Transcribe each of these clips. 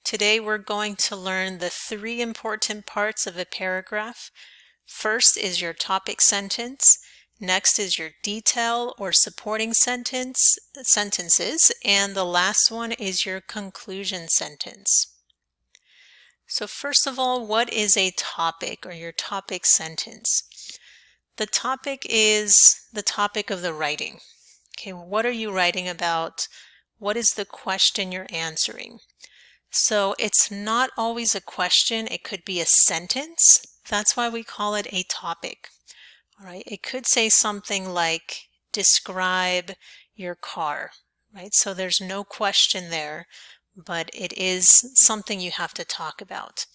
Today we're going to learn the three important parts of a paragraph. First is your topic sentence. Next is your detail or supporting sentences. And the last one is your conclusion sentence. So first of all, what is a topic or your topic sentence? The topic is the topic of the writing. Okay, what are you writing about? What is the question you're answering? So it's not always a question, it could be a sentence. That's why we call it a topic. All right, it could say something like, describe your car, right? So there's no question there, but it is something you have to talk about,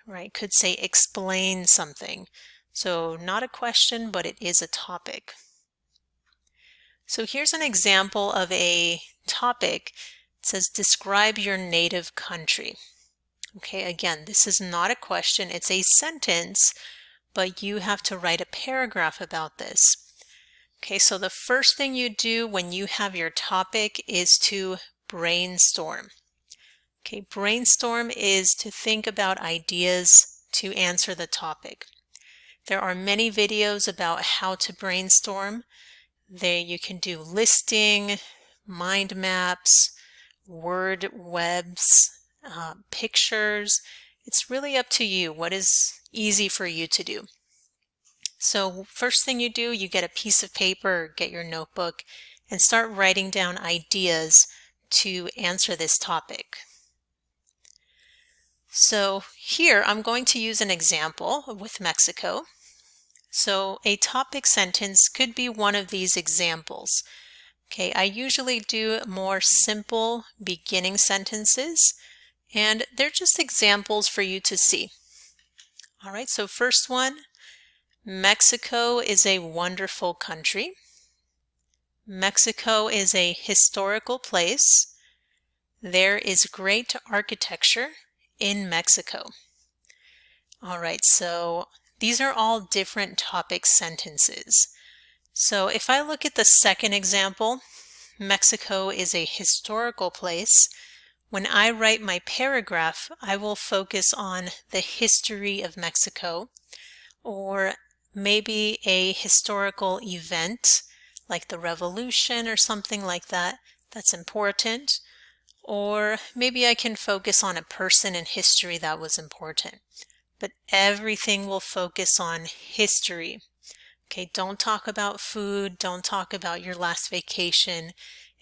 right? Could say explain something. So not a question, but it is a topic. So here's an example of a topic. It says, describe your native country. Okay, again, this is not a question, it's a sentence, but you have to write a paragraph about this. Okay, so the first thing you do when you have your topic is to brainstorm. Okay, brainstorm is to think about ideas to answer the topic. There are many videos about how to brainstorm. You can do listing, mind maps, word webs, pictures. It's really up to you what is easy for you to do. So first thing you do, you get a piece of paper, get your notebook, and start writing down ideas to answer this topic. So here I'm going to use an example with Mexico. So a topic sentence could be one of these examples. Okay, I usually do more simple beginning sentences, and they're just examples for you to see. All right, so first one, Mexico is a wonderful country. Mexico is a historical place. There is great architecture in Mexico. All right, so these are all different topic sentences. So if I look at the second example, Mexico is a historical place. When I write my paragraph, I will focus on the history of Mexico, or maybe a historical event like the revolution or something like that that's important. Or maybe I can focus on a person in history that was important. But everything will focus on history. Okay, don't talk about food, don't talk about your last vacation.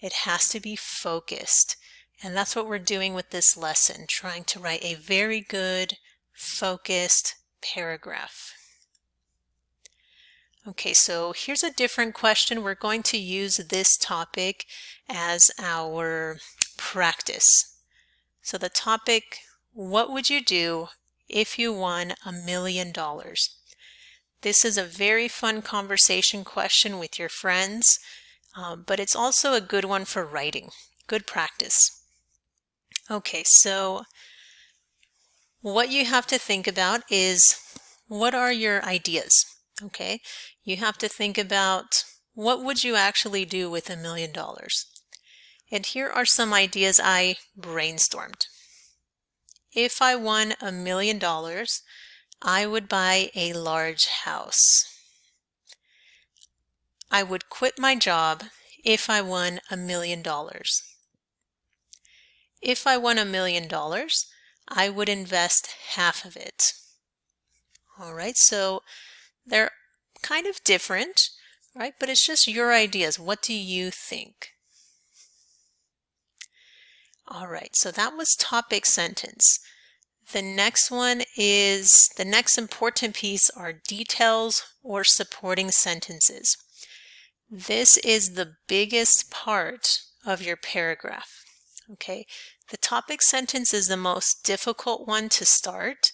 It has to be focused. And that's what we're doing with this lesson, trying to write a very good, focused paragraph. Okay, so here's a different question. We're going to use this topic as our practice. So the topic, what would you do if you won $1 million? This is a very fun conversation question with your friends, but it's also a good one for writing. Good practice. Okay, so what you have to think about is, what are your ideas? Okay, you have to think about, what would you actually do with $1 million? And here are some ideas I brainstormed. If I won $1 million, I would buy a large house. I would quit my job if I won $1 million. If I won $1 million, I would invest half of it. All right, so they're kind of different, right? But it's just your ideas. What do you think? All right, so that was topic sentence. The next one is, the next important piece are details or supporting sentences. This is the biggest part of your paragraph. Okay, the topic sentence is the most difficult one to start,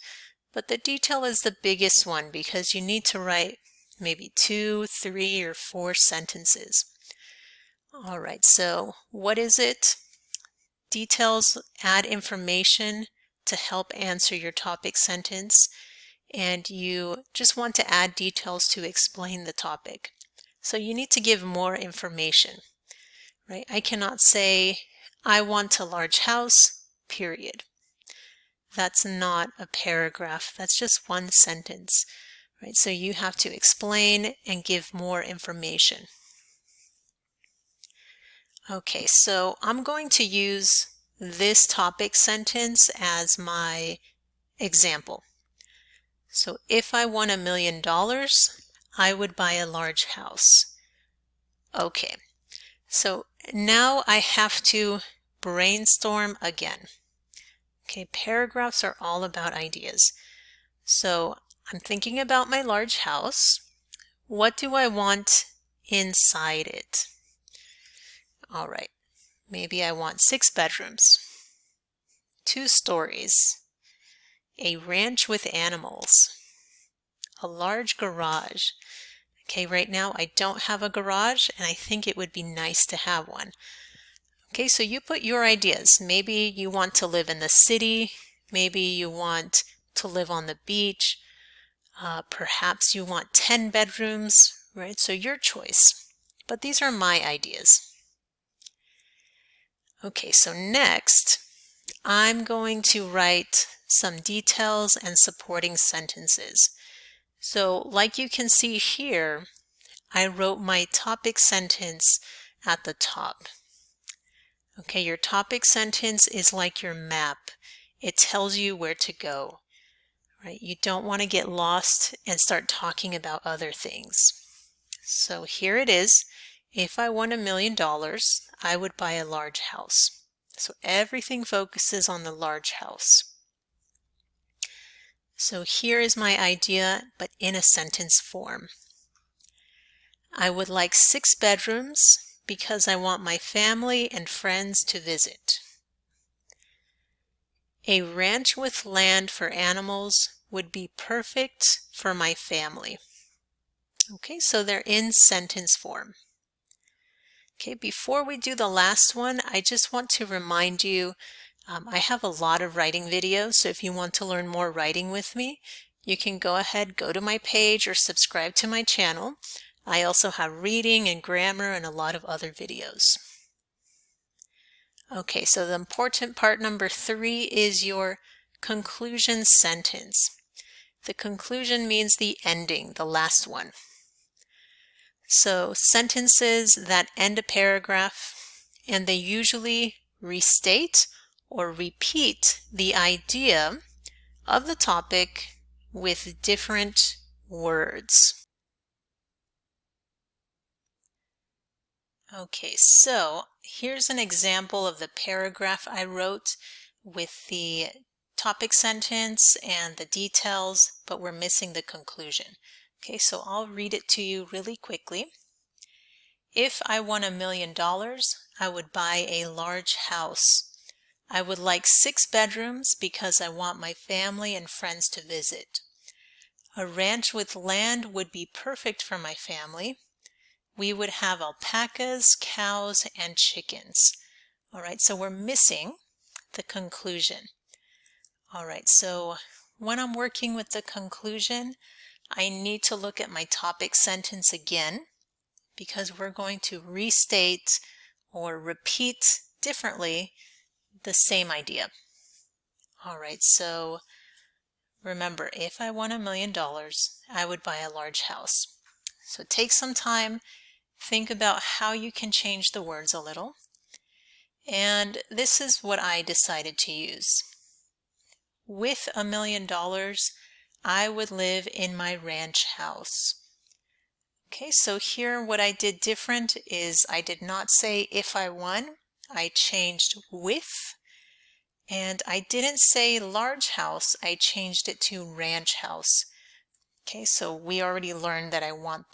but the detail is the biggest one because you need to write maybe 2, 3, or 4 sentences. All right, so what is it? Details add information to help answer your topic sentence, and you just want to add details to explain the topic. So you need to give more information, right? I cannot say, I want a large house, period. that's not a paragraph. That's just one sentence, right? So you have to explain and give more information. Okay, so I'm going to use this topic sentence as my example. So if I won $1 million, I would buy a large house. Okay, so now I have to brainstorm again. Okay, paragraphs are all about ideas. So I'm thinking about my large house. What do I want inside it? All right, maybe I want 6 bedrooms, 2 stories, a ranch with animals, a large garage. Okay, right now I don't have a garage and I think it would be nice to have one. Okay, so you put your ideas. Maybe you want to live in the city. Maybe you want to live on the beach. Perhaps you want 10 bedrooms, right? So your choice. But these are my ideas. Okay, so next, I'm going to write some details and supporting sentences. So like you can see here, I wrote my topic sentence at the top. Okay, your topic sentence is like your map. It tells you where to go, right? You don't want to get lost and start talking about other things. So here it is. If I won $1 million, I would buy a large house. So everything focuses on the large house. So here is my idea, but in a sentence form. I would like 6 bedrooms because I want my family and friends to visit. A ranch with land for animals would be perfect for my family. Okay, so they're in sentence form. Okay, before we do the last one, I just want to remind you, I have a lot of writing videos, so if you want to learn more writing with me, you can go ahead, go to my page or subscribe to my channel. I also have reading and grammar and a lot of other videos. Okay, so the important part number 3 is your conclusion sentence. The conclusion means the ending, the last one. So sentences that end a paragraph, and they usually restate or repeat the idea of the topic with different words. Okay, so here's an example of the paragraph I wrote with the topic sentence and the details, but we're missing the conclusion. Okay, so I'll read it to you really quickly. If I won $1 million, I would buy a large house. I would like 6 bedrooms because I want my family and friends to visit. A ranch with land would be perfect for my family. We would have alpacas, cows, and chickens. All right, so we're missing the conclusion. All right, so when I'm working with the conclusion, I need to look at my topic sentence again because we're going to restate or repeat differently the same idea. All right, so remember, if I won $1 million, I would buy a large house. So take some time. Think about how you can change the words a little. And this is what I decided to use. With $1 million, I would live in my ranch house. Okay, so here what I did different is I did not say if I won, I changed with. And I didn't say large house, I changed it to ranch house. Okay, so we already learned that I want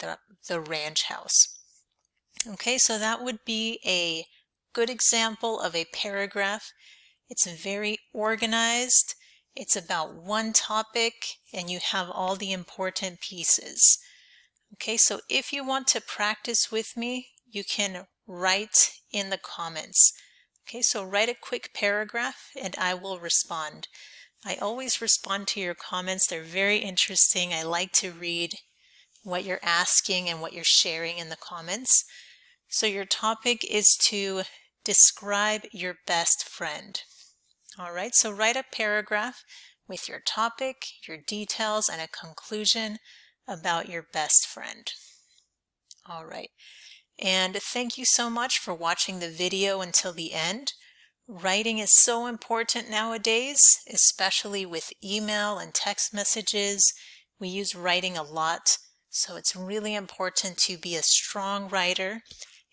the ranch house. Okay, so that would be a good example of a paragraph. It's very organized. It's about one topic and you have all the important pieces. Okay, so if you want to practice with me, you can write in the comments. Okay, so write a quick paragraph and I will respond. I always respond to your comments. They're very interesting. I like to read what you're asking and what you're sharing in the comments. So your topic is to describe your best friend. All right, so write a paragraph with your topic, your details, and a conclusion about your best friend. All right, and thank you so much for watching the video until the end. Writing is so important nowadays, especially with email and text messages. We use writing a lot, so it's really important to be a strong writer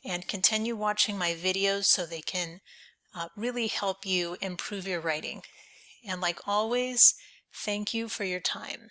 and continue watching my videos so they can really help you improve your writing. And like always, thank you for your time.